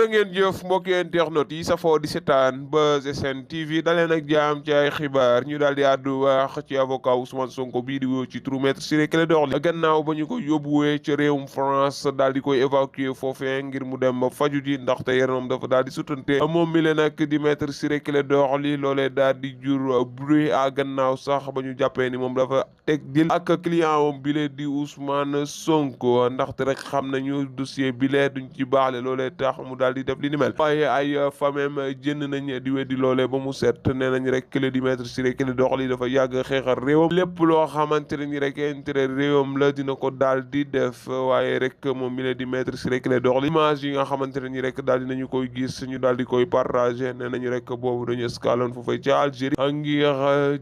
jërë ngeen jëf mbokki internet yi safoo di seetaan Buzz SN TV daleen ak jaam ci ay xibaar ñu daal di àddu wax ci avocat Ousmane Sonko bii di wuyoo ci turu Maître Ciré Clédor Ly gannaaw ba ñu ko yóbbuwee ca réewum France daal di koy évacuer foofee ngir mu dem faju ji ndaxte yaramam dafa daal di sutante moom mi le nag di Maître Ciré Clédor Ly loolee daal di jur bruit a gannaaw sax ba ñu jàppee ni moom dafa teg dil ak client wam bile di Ousmane Sonko ndaxte rek xam nañu dossier bile duñ ci baaxle loolee tax mu daal di def li ni mel waaye ay famem jënd nañ di weddi loolee ba mu set nee nañ rek kële di Maître Ciré Clédor Ly dafa yàgg xeexal réewam lépp loo xamante ne ni rek intérêt réewam la dina ko daal di def waaye rek moom mi leen di Maître Ciré Clédor Ly image yi nga xamante ne ni rek daal di nañu koy gis ñu daal di koy partagé nee nañu rek boobu dañu escaloon foofee ca Algérie ngir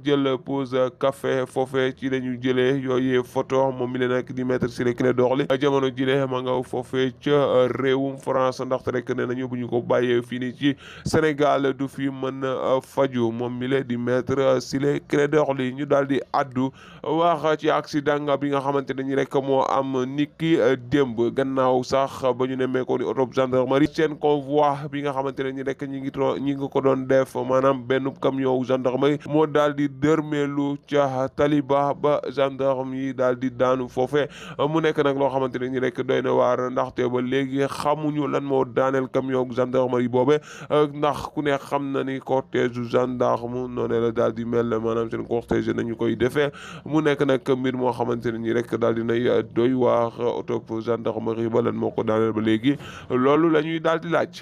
jël pause café foofee ci la ñu jëlee yooyu photo moom mi leen nag di Maître Ciré Clédor Ly jamono jile ma nga foofee ca réewum France ndaxte rek nee nañu bu ñu ko bàyyee fii nii ci Sénégal du fi mën a faju moom mi le di Maître Ciré Clédor Ly ñu daal di addu wax ci accident bi nga xamante ne ni rek moo am niki démb gannaaw sax ba ñu nemmee ko ni auto gendarmerie seen convoi bi nga xamante ne ni rek ñi ngi ko doon def maanaam benn camion gendarmerie moo daal di dërmeelu ca taliba ba gendarme yi daal di daanu foofe mu nekk nag loo xamante ne ni rek doy na waar ndaxte ba léegi xamuñu lan moo daaneel camion gendarmerie boobe ndax ku ne xam na ni cortège gendarme noonu la daal di mel maanaam seen cortège nañu koy defee mu nekk nag mbir moo xamante ne ni rek daal di nay doy waar auto gendarmerie ba lan moo ko daaneel ba léegi loolu la ñuy daal di laaj.